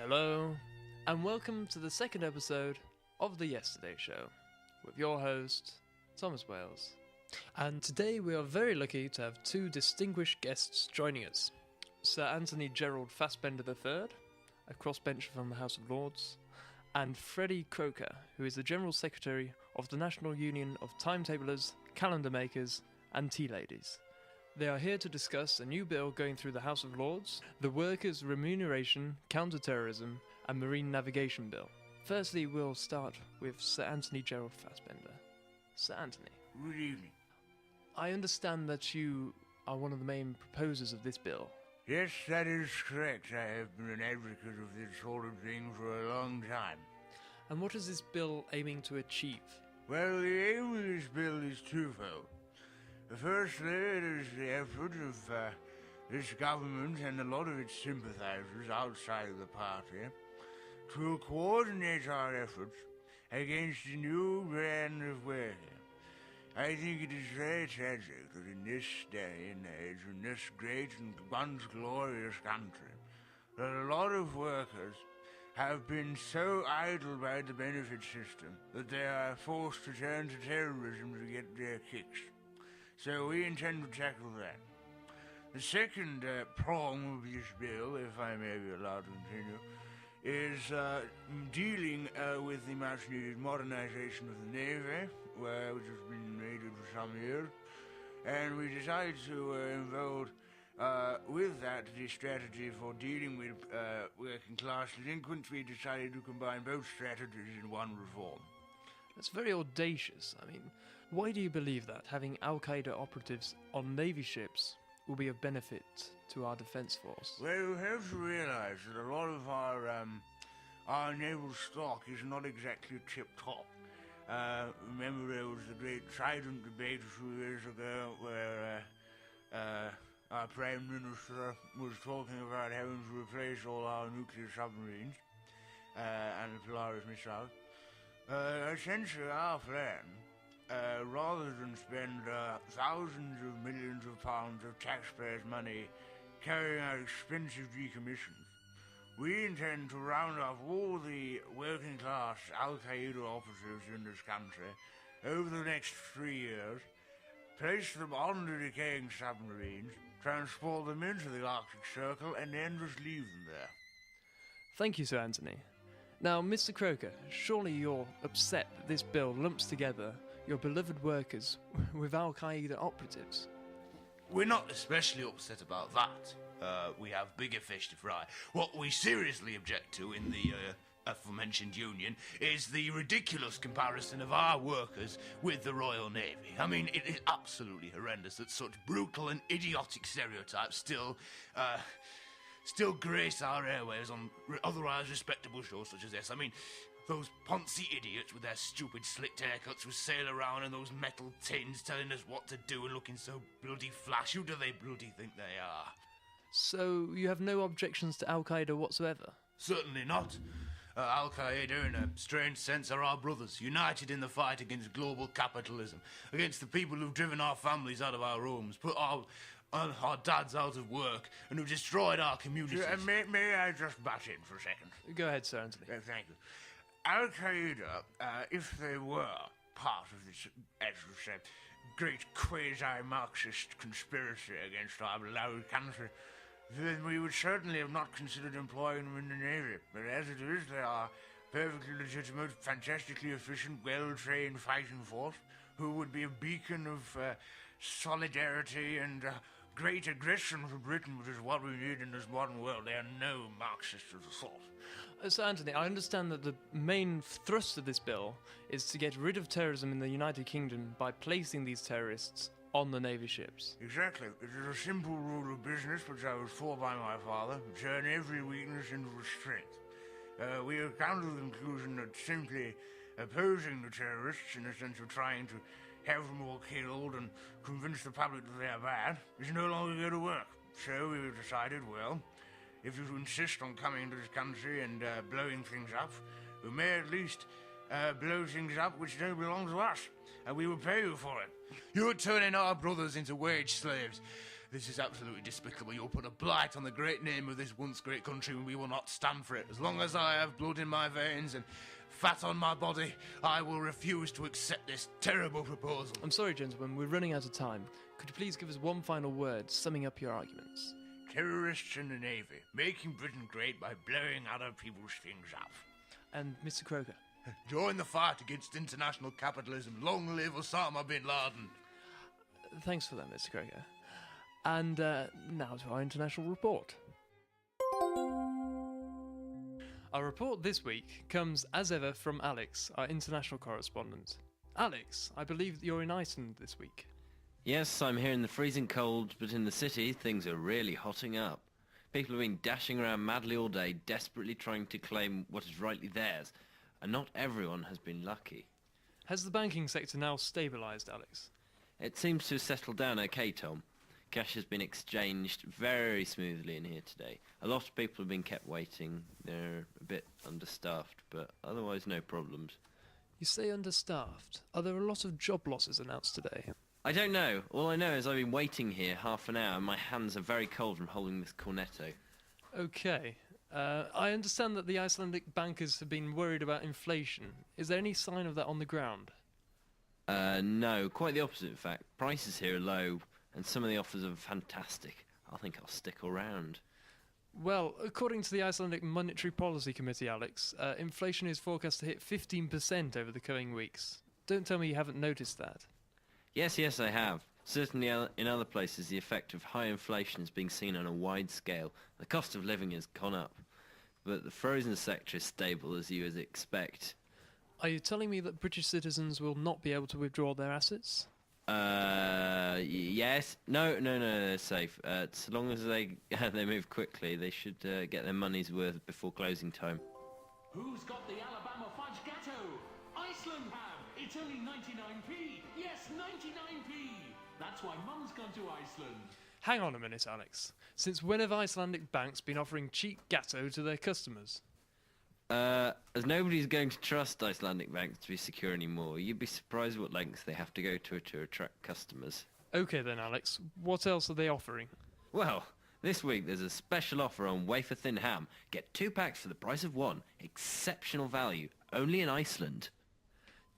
Hello, and welcome to the second episode of The Yesterday Show, with your host, Thomas Wales. And today we are very lucky to have two distinguished guests joining us. Sir Anthony Gerald Fasbender III, a crossbencher from the House of Lords, and Freddy Croker, who is the General Secretary of the National Union of Timetablers, Calendar Makers and Tea Ladies. They are here to discuss a new bill going through the House of Lords, the Workers Remuneration, Counter-Terrorism and Marine Navigation Bill. Firstly, we'll start with Sir Anthony Gerald Fasbender. Sir Anthony. Good evening. I understand that you are one of the main proposers of this bill. Yes, that is correct. I have been an advocate of this sort of thing for a long time. And what is this bill aiming to achieve? Well, the aim of this bill is twofold. Firstly, it is the effort of this government and a lot of its sympathisers outside of the party to coordinate our efforts against a new brand of worker. I think it is very tragic that in this day and age, in this great and once glorious country, that a lot of workers have been so idle by the benefit system that they are forced to turn to terrorism to get their kicks. So we intend to tackle that. The second prong of this bill, if I may be allowed to continue, is dealing with the much-needed modernisation of the Navy, which has been needed for some years. And we decided to involve with that the strategy for dealing with working-class delinquents. We decided to combine both strategies in one reform. That's very audacious. I mean, why do you believe that having Al-Qaeda operatives on Navy ships will be of benefit to our defence force? Well, you have to realise that a lot of our naval stock is not exactly tip-top. Remember there was the great Trident debate a few years ago where our Prime Minister was talking about having to replace all our nuclear submarines and the Polaris missiles. Essentially, our plan, rather than spend thousands of millions of pounds of taxpayers' money carrying out expensive decommissions, we intend to round up all the working-class Al-Qaeda operatives in this country over the next 3 years, place them on the decaying submarines, transport them into the Arctic Circle, and then just leave them there. Thank you, Sir Anthony. Now, Mr. Croker, surely you're upset that this bill lumps together your beloved workers with Al-Qaeda operatives. We're not especially upset about that. We have bigger fish to fry. What we seriously object to in the aforementioned union is the ridiculous comparison of our workers with the Royal Navy. I mean, it is absolutely horrendous that such brutal and idiotic stereotypes still grace our airwaves on otherwise respectable shows such as this. I mean, those poncy idiots with their stupid slicked haircuts who sail around in those metal tins telling us what to do and looking so bloody flash. Who do they bloody think they are? So you have no objections to Al-Qaeda whatsoever? Certainly not. Al-Qaeda, in a strange sense, are our brothers, united in the fight against global capitalism, against the people who've driven our families out of our homes, put our dads out of work, and who've destroyed our communities. May I just butt in for a second? Go ahead, Sir Anthony. Thank you. Al-Qaeda, if they were part of this, as you said, great quasi-Marxist conspiracy against our beloved country, then we would certainly have not considered employing them in the Navy. But as it is, they are perfectly legitimate, fantastically efficient, well-trained fighting force who would be a beacon of solidarity and great aggression for Britain, which is what we need in this modern world. They are no Marxists of the sort. Sir Anthony, I understand that the main thrust of this bill is to get rid of terrorism in the United Kingdom by placing these terrorists on the Navy ships. Exactly. It is a simple rule of business which I was taught by my father: turn every weakness into a strength. We have come to the conclusion that simply opposing the terrorists in the sense of trying to have them all killed and convince the public that they are bad is no longer going to work. So we decided, well, if you insist on coming into this country and blowing things up, we may at least blow things up which don't belong to us, and we will pay you for it. You're turning our brothers into wage slaves. This is absolutely despicable. You'll put a blight on the great name of this once great country, and we will not stand for it. As long as I have blood in my veins and fat on my body, I will refuse to accept this terrible proposal. I'm sorry, gentlemen, we're running out of time. Could you please give us one final word summing up your arguments? Terrorists in the Navy, making Britain great by blowing other people's things up. And Mr. Croker? Join the fight against international capitalism. Long live Osama bin Laden. Thanks for that, Mr. Croker. And now to our international report. Our report this week comes, as ever, from Alex, our international correspondent. Alex, I believe that you're in Iceland this week. Yes, I'm here in the freezing cold, but in the city, things are really hotting up. People have been dashing around madly all day, desperately trying to claim what is rightly theirs, and not everyone has been lucky. Has the banking sector now stabilised, Alex? It seems to have settled down okay, Tom. Cash has been exchanged very smoothly in here today. A lot of people have been kept waiting. They're a bit understaffed, but otherwise no problems. You say understaffed. Are there a lot of job losses announced today? I don't know. All I know is I've been waiting here half an hour and my hands are very cold from holding this cornetto. Okay. I understand that the Icelandic bankers have been worried about inflation. Is there any sign of that on the ground? No, quite the opposite in fact. Prices here are low and some of the offers are fantastic. I think I'll stick around. Well, according to the Icelandic Monetary Policy Committee, Alex, inflation is forecast to hit 15% over the coming weeks. Don't tell me you haven't noticed that. Yes, I have. Certainly in other places the effect of high inflation is being seen on a wide scale. The cost of living has gone up. But the frozen sector is stable, as you would expect. Are you telling me that British citizens will not be able to withdraw their assets? Yes. No, they're safe. So long as they move quickly, they should get their money's worth before closing time. Who's got the Alabama fudge gatto? Iceland have! It's only 99p! Yes, 99p! That's why Mum's gone to Iceland. Hang on a minute, Alex. Since when have Icelandic banks been offering cheap gatto to their customers? As nobody's going to trust Icelandic banks to be secure anymore, you'd be surprised what lengths they have to go to attract customers. Okay then, Alex. What else are they offering? Well, this week there's a special offer on wafer-thin ham. Get 2 packs for the price of 1. Exceptional value. Only in Iceland.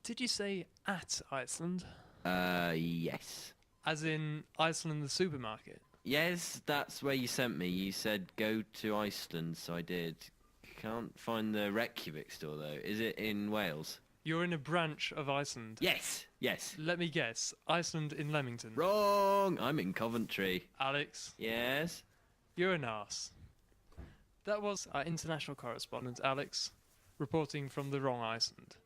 Did you say at Iceland? Yes. As in Iceland the supermarket? Yes, that's where you sent me. You said go to Iceland, so I did. Can't find the Reykjavik store though. Is it in Wales? You're in a branch of Iceland. Yes. Let me guess. Iceland in Leamington. Wrong! I'm in Coventry. Alex. Yes? You're an arse. That was our international correspondent, Alex, reporting from the wrong Iceland.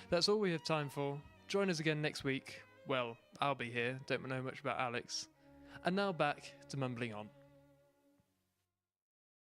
That's all we have time for. Join us again next week. Well, I'll be here. Don't know much about Alex. And now back to Mumbling On.